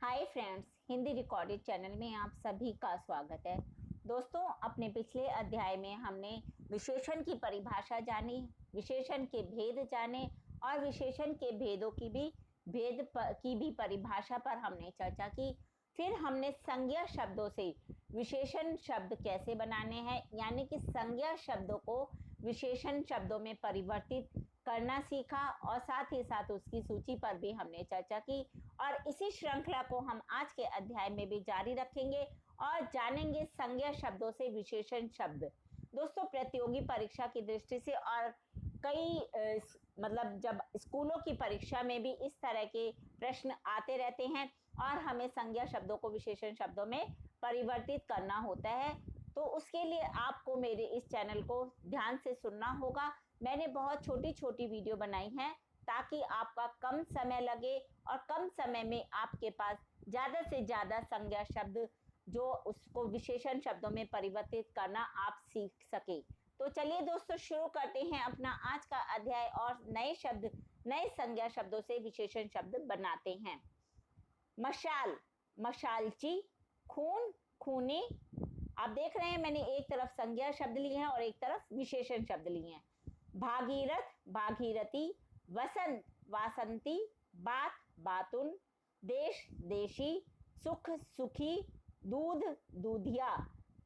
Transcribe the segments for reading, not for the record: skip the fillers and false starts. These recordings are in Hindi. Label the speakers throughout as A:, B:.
A: Hi friends, Hindi recorded channel में आप सभी का स्वागत है। दोस्तों, अपने पिछले अध्याय में हमने विशेषण की परिभाषा जानी, विशेषण के भेद जाने और विशेषण के भेदों की भी परिभाषा पर हमने चर्चा की। फिर हमने संज्ञा शब्दों से विशेषण शब्द कैसे बनाने हैं, यानी कि संज्ञा शब्दों को विशेषण शब्दों में परिवर्तित करना सीखा और साथ ही साथ उसकी सूची पर भी हमने चर्चा की। और इसी श्रृंखला को हम आज के अध्याय में भी जारी रखेंगे और जानेंगे संज्ञा शब्दों से विशेषण शब्द। दोस्तों, प्रतियोगी परीक्षा की दृष्टि से और कई जब स्कूलों की परीक्षा में भी इस तरह के प्रश्न आते रहते हैं और हमें संज्ञा शब्दों को विशेषण शब्दों में परिवर्तित करना होता है, तो उसके लिए आपको मेरे इस चैनल को ध्यान से सुनना होगा। मैंने बहुत छोटी छोटी वीडियो बनाई हैं ताकि आपका कम समय लगे और कम समय में आपके पास ज़्यादा से ज़्यादा संज्ञा शब्द जो उसको विशेषण शब्दों में परिवर्तित करना आप सीख सके। तो चलिए दोस्तों, शुरू करते हैं अपना आज का अध्याय और नए संज्ञा शब्दों से विशेषण शब्द बनाते हैं। मशाल, मशालची, खून, खूनी। आप देख रहे हैं मैंने एक तरफ संज्ञा शब्द लिए हैं और एक तरफ विशेषण शब्द लिए हैं। भागीरथ, भागीरथी, वसंत, वासंती, बात, बातुन, देश, देशी, सुख, सुखी, दूध, दूधिया,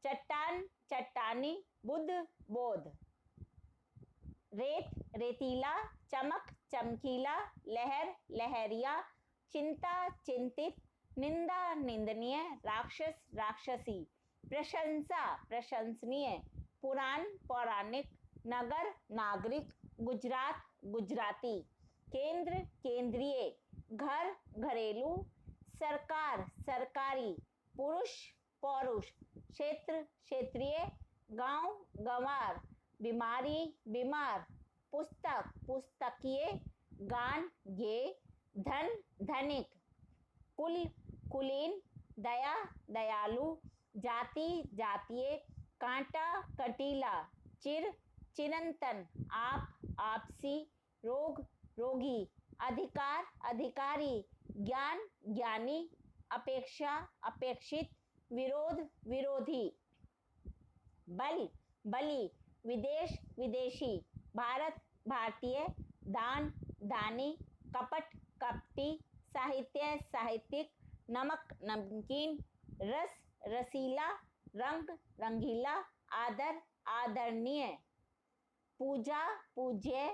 A: चट्टान, चट्टानी, बुद्ध, बोध। रेत, रेतीला, चमक, चमकीला, लहर, लहरिया, चिंता, चिंतित, निंदा, निंदनीय, राक्षस, राक्षसी, प्रशंसा, प्रशंसनीय, पुराण, पौराणिक, नगर, नागरिक, गुजरात, गुजराती, केंद्र, केंद्रीय, घर, घरेलू, सरकार, सरकारी, पुरुष, पौरुष, क्षेत्र, क्षेत्रीय, गांव, गंवार, बीमारी, बीमार, पुस्तक, पुस्तकीय, गान, गे, धन, धनिक, कुल, कुलीन, दया, दयालु, जाति, जातीय, कांटा, कटीला, चिर, चिरंतन, आप, आपसी, रोग, रोगी, अधिकार, अधिकारी, ज्ञान, ज्ञानी, अपेक्षा, अपेक्षित, विरोध, विरोधी, बल, बली, विदेश, विदेशी, भारत, भारतीय, दान, दानी, कपट, कपटी, साहित्य, साहित्यिक, नमक, नमकीन, रस, रसीला, रंग, रंगीला, आदर, आदरणीय, पूजा, पूज्य,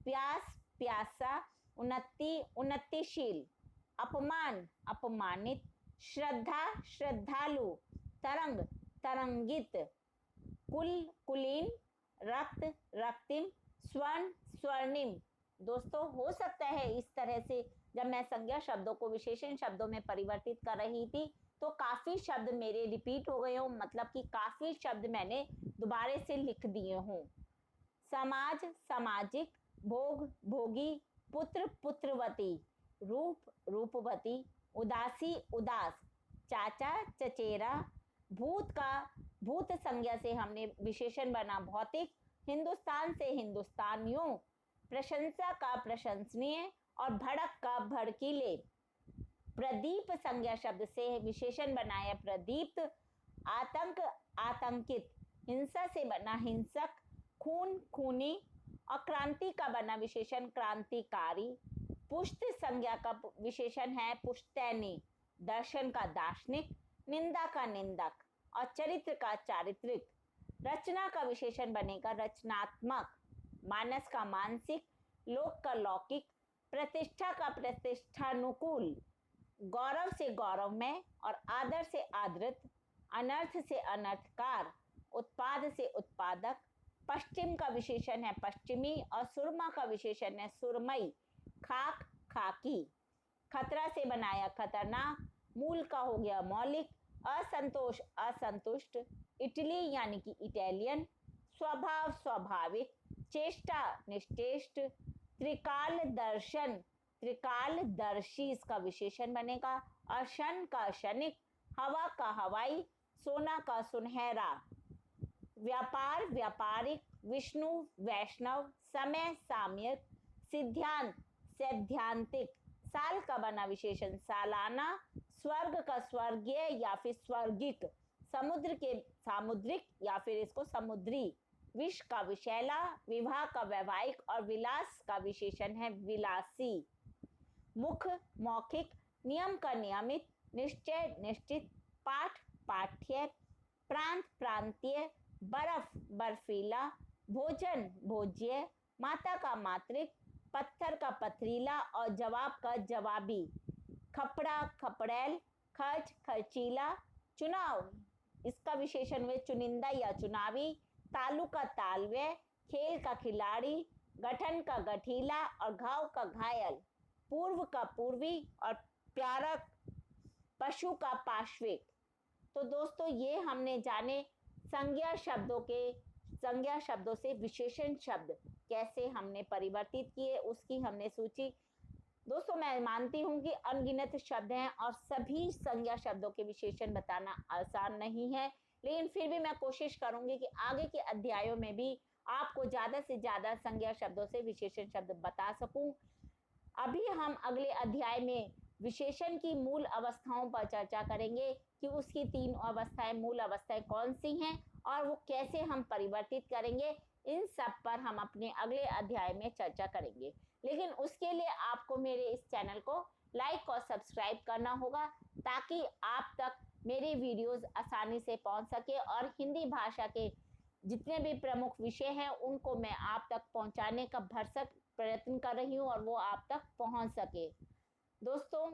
A: प्यास, प्यासा, उन्नति, उन्नतिशील, अपमान, अपमानित, श्रद्धा, श्रद्धालु, तरंग, तरंगित, कुल, कुलीन, रक्त, रक्तिम, स्वर्ण, स्वर्णिम। दोस्तों, हो सकता है इस तरह से जब मैं संज्ञा शब्दों को विशेषण शब्दों में परिवर्तित कर रही थी तो काफी शब्द मेरे रिपीट हो गए हों, मतलब कि काफी शब्द मैंने दोबारे से लिख दिए हों। समाज, सामाजिक, भोग, भोगी, पुत्र, पुत्रवती, रूप, रूपवती, उदासी, उदास, चाचा, चचेरा, भूत का भूत संज्ञा से हमने विशेषण बना भौतिक, हिंदुस्तान से हिंदुस्तानियों, प्रशंसा का प्रशंसनीय और भड़क का भड़कीले। प्रदीप संज्ञा शब्द से विशेषण बनाया प्रदीप्त, आतंक, आतंकित, हिंसा से बना हिंसक, खून, खूनी और क्रांति का बना विशेषण क्रांतिकारी। पुष्ट संज्ञा का विशेषण है पुश्तैनी, दर्शन का दार्शनिक, निंदा का निंदक और चरित्र का चारित्रिक। रचना का विशेषण बनेगा रचनात्मक, मानस का मानसिक, लोक का लौकिक, प्रतिष्ठा का प्रतिष्ठानुकूल, गौरव से गौरवमय और आदर से आदृत, अनर्थ से अनर्थकार, उत्पाद से उत्पादक। पश्चिम का विशेषण है पश्चिमी और सुरमा का विशेषण है सुरमई, खाक, खाकी। खतरा से बनाया खतरनाक, मूल का हो गया मौलिक, असंतोष, असंतुष्ट, इटली यानी कि इटालियन, स्वभाव, स्वाभाविक, चेष्टा, निश्चेष्ट, त्रिकाल दर्शन, त्रिकालदर्शी इसका विशेषण बनेगा, और शन का क्षणिक, हवा का हवाई, सोना का सुनहरा। व्यापार, व्यापारिक, विष्णु, वैष्णव, समय, सामयिक, सिद्धांत, सैद्धांतिक। साल का बना विशेषण सालाना, स्वर्ग का स्वर्गीय या फिर स्वर्गिक, समुद्र के सामुद्रिक या फिर इसको समुद्री, विष का विषैला, विवाह का वैवाहिक और विलास का विशेषण है विलासी। मुख मौखिक, नियम का नियमित, निश्चय निश्चित, पाठ पाठ्य, प्रांत प्रांतीय, बर्फ बर्फीला, भोजन भोज्य, माता का मातृक, पत्थर का पथरीला और जवाब का जवाबी, खपड़ा खपड़ैल, खर्च खर्चीला, चुनाव इसका विशेषण में चुनिंदा या चुनावी, तालु का तालव्य, खेल का खिलाड़ी, गठन का गठीला और घाव का घायल, पूर्व का पूर्वी और प्यारक, पशु का पार्श्विक। तो दोस्तों ये हमने जाने संज्ञा शब्दों से विशेषण शब्द कैसे हमने परिवर्तित किए, उसकी हमने सूची। दोस्तों मैं मानती हूँ कि अनगिनत शब्द हैं और सभी संज्ञा शब्दों के विशेषण बताना आसान नहीं है, लेकिन फिर भी मैं कोशिश करूंगी कि आगे के अध्यायों में भी आपको ज्यादा से ज्यादा संज्ञा शब्दों से विशेषण शब्द बता सकूं। अभी हम अगले अध्याय में विशेषण की मूल अवस्थाओं पर चर्चा करेंगे कि उसकी 3 अवस्थाएं, मूल अवस्थाएं कौन सी हैं और वो कैसे हम परिवर्तित करेंगे। इन सब पर हम अपने अगले अध्याय में चर्चा करेंगे, लेकिन उसके लिए आपको मेरे इस चैनल को लाइक और सब्सक्राइब करना होगा ताकि आप तक मेरे वीडियोस आसानी से पहुंच सके और हिंदी भाषा के जितने भी प्रमुख विषय हैं उनको मैं आप तक पहुंचाने का भरसक प्रयत्न कर रही हूं और वो आप तक पहुंच सके। दोस्तों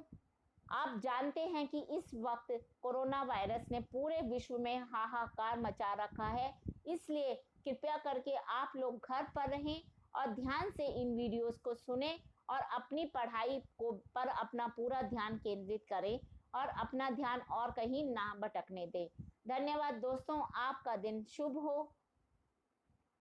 A: आप जानते हैं कि इस वक्त कोरोना वायरस ने पूरे विश्व में हाहाकार मचा रखा है, इसलिए कृपया करके आप लोग घर पर रहें और ध्यान से इन वीडियोस को सुनें और अपनी पढ़ाई को पर अपना पूरा ध्यान केंद्रित करें और अपना ध्यान और कहीं ना भटकने दें। धन्यवाद दोस्तों, आपका दिन शुभ हो।